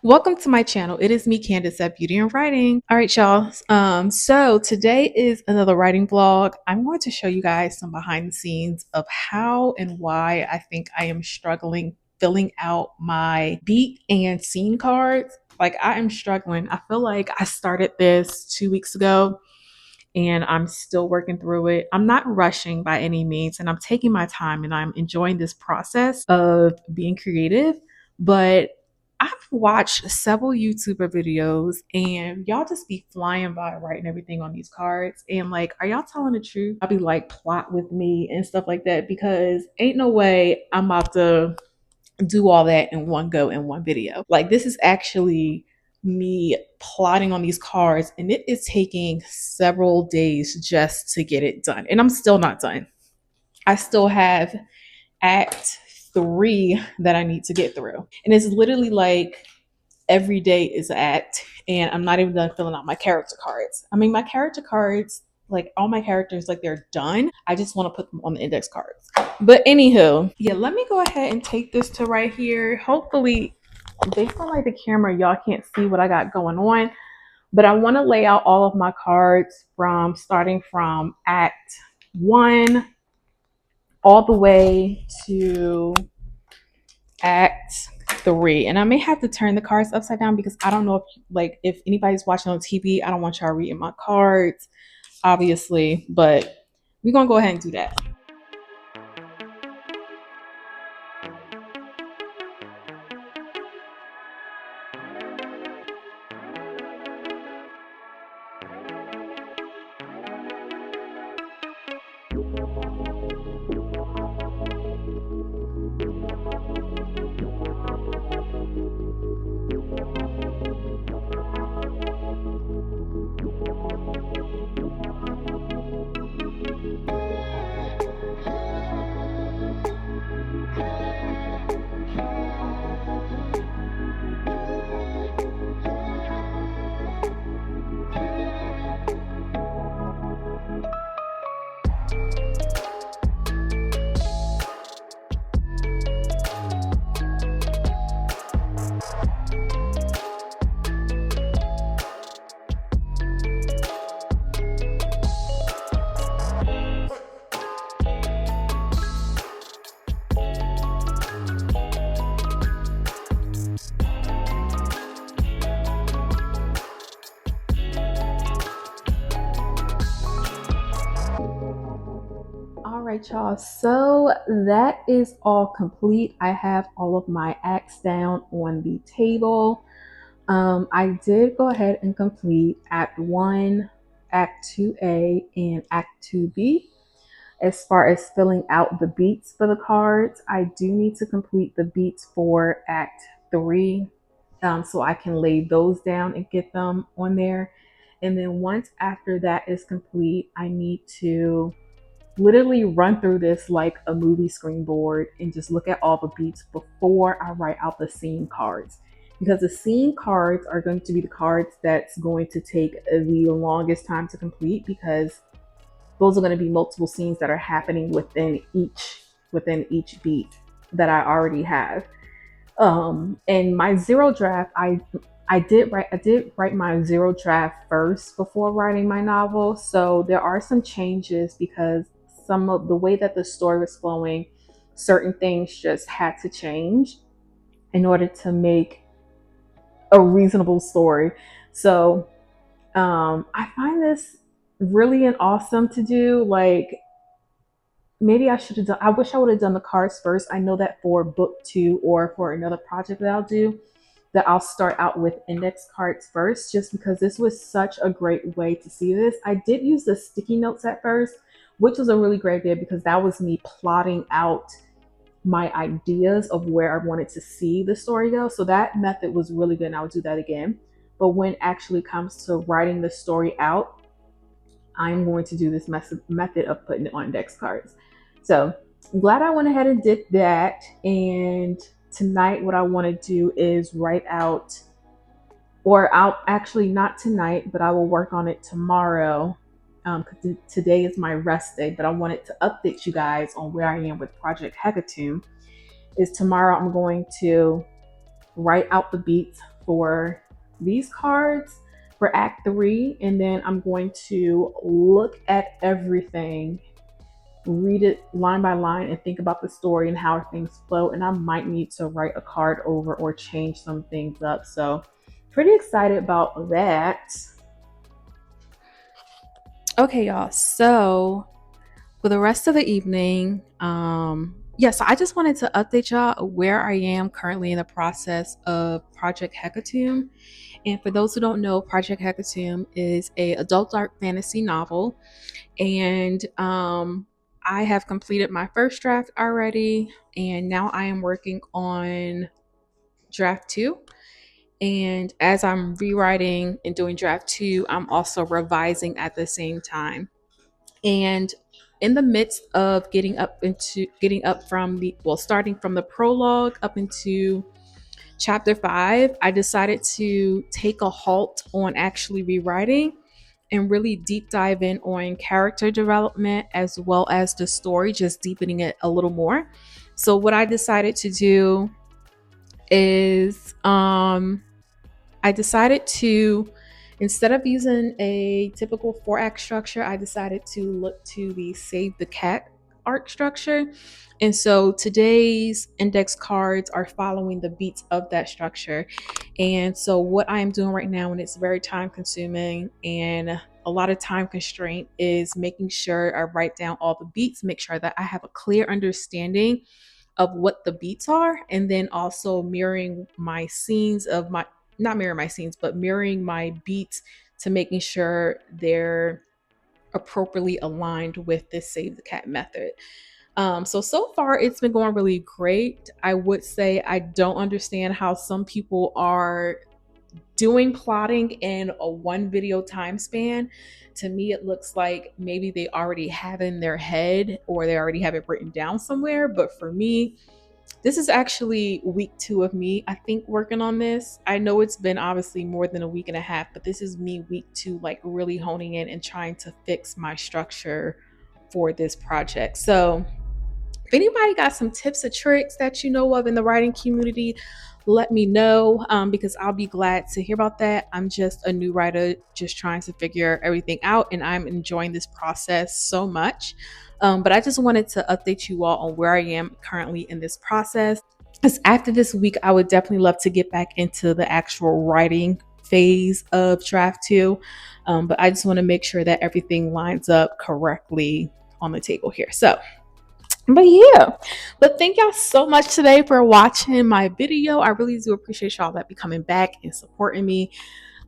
Welcome to my channel. It is me, Candace at Beauty and Writing. All right, y'all. So today is another writing vlog. I'm going to show you guys some behind the scenes of how and why I think I am struggling filling out my beat and scene cards. Like I am struggling. I feel like I started this 2 weeks ago and I'm still working through it. I'm not rushing by any means, and I'm taking my time and I'm enjoying this process of being creative. But I've watched several YouTuber videos and y'all just be flying by writing everything on these cards. And like, are y'all telling the truth? I'll be like, plot with me and stuff like that because ain't no way I'm about to do all that in one go in one video. Like this is actually me plotting on these cards and it is taking several days just to get it done. And I'm still not done. I still have act 3 that I need to get through. And it's literally like every day is an act and I'm not even done filling out my character cards. I mean, my character cards, like all my characters, like they're done. I just want to put them on the index cards. But anywho, yeah, let me go ahead and take this to right here. Hopefully, based on like the camera, y'all can't see what I got going on. But I want to lay out all of my cards from starting from act 1 all the way to act 3. And I may have to turn the cards upside down because I don't know if anybody's watching on TV. I don't want y'all reading my cards, obviously, but we're gonna go ahead and do that. All right, y'all. So that is all complete. I have all of my acts down on the table. I did go ahead and complete Act 1, Act 2A, and Act 2B. As far as filling out the beats for the cards, I do need to complete the beats for Act 3 so I can lay those down and get them on there. And then once after that is complete, I need to literally run through this like a movie screen board and just look at all the beats before I write out the scene cards. Because the scene cards are going to be the cards that's going to take the longest time to complete because those are going to be multiple scenes that are happening within each beat that I already have. And my zero draft, I did write my zero draft first before writing my novel. So there are some changes because some of the way that the story was flowing, certain things just had to change in order to make a reasonable story. So I find this really an awesome to do. Like maybe I wish I would have done the cards first. I know that for book 2 or for another project that I'll do, that I'll start out with index cards first, just because this was such a great way to see this. I did use the sticky notes at first, which was a really great idea because that was me plotting out my ideas of where I wanted to see the story go. So that method was really good and I would do that again. But when it actually comes to writing the story out, I'm going to do this method of putting it on index cards. So I'm glad I went ahead and did that. And tonight, what I want to do is write out, or I'll actually not tonight, but I will work on it tomorrow. Today is my rest day, but I wanted to update you guys on where I am with Project.HECATOMB. Is tomorrow I'm going to write out the beats for these cards for Act 3, and then I'm going to look at everything, read it line by line, and think about the story and how things flow. And I might need to write a card over or change some things up. So, pretty excited about that. Okay, y'all. So, for the rest of the evening, so I just wanted to update y'all where I am currently in the process of Project.HECATOMB. And for those who don't know, Project.HECATOMB is a adult dark fantasy novel, and I have completed my first draft already, and now I am working on draft 2. And as I'm rewriting and doing draft 2, I'm also revising at the same time. And in the midst of getting up from starting from the prologue up into chapter 5, I decided to take a halt on actually rewriting and really deep dive in on character development as well as the story, just deepening it a little more. So what I decided to do is I decided to, instead of using a typical 4-act structure, I decided to look to the Save the Cat arc structure. And so today's index cards are following the beats of that structure. And so what I am doing right now, and it's very time consuming and a lot of time constraint, is making sure I write down all the beats, make sure that I have a clear understanding of what the beats are, and then also mirroring my scenes of my, not mirroring my scenes, but mirroring my beats to making sure they're appropriately aligned with this Save the Cat method. So far it's been going really great. I would say I don't understand how some people are doing plotting in a 1 video time span. To me, it looks like maybe they already have it in their head or they already have it written down somewhere. But for me, this is actually week 2 of me, I think, working on this. I know it's been obviously more than a week and a half, but this is me week 2, like really honing in and trying to fix my structure for this project. So if anybody got some tips or tricks that you know of in the writing community, let me know, because I'll be glad to hear about that. I'm just a new writer, just trying to figure everything out, and I'm enjoying this process so much. But I just wanted to update you all on where I am currently in this process. Because after this week, I would definitely love to get back into the actual writing phase of draft 2. But I just want to make sure that everything lines up correctly on the table here. But thank y'all so much today for watching my video. I really do appreciate y'all that be coming back and supporting me.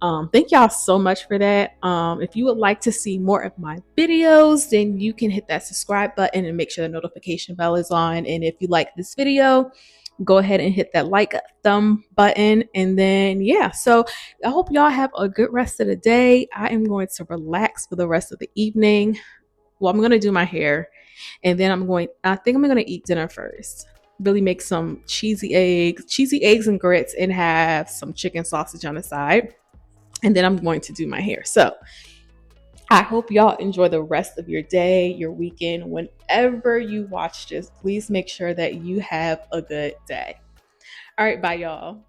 Thank y'all so much for that. If you would like to see more of my videos, then you can hit that subscribe button and make sure the notification bell is on. And if you like this video, go ahead and hit that like thumb button. And then so I hope y'all have a good rest of the day. I am going to relax for the rest of the evening. Well, I'm going to do my hair, and then I think I'm going to eat dinner first. Really make some cheesy eggs and grits, and have some chicken sausage on the side. And then I'm going to do my hair. So I hope y'all enjoy the rest of your day, your weekend. Whenever you watch this, please make sure that you have a good day. All right, bye y'all.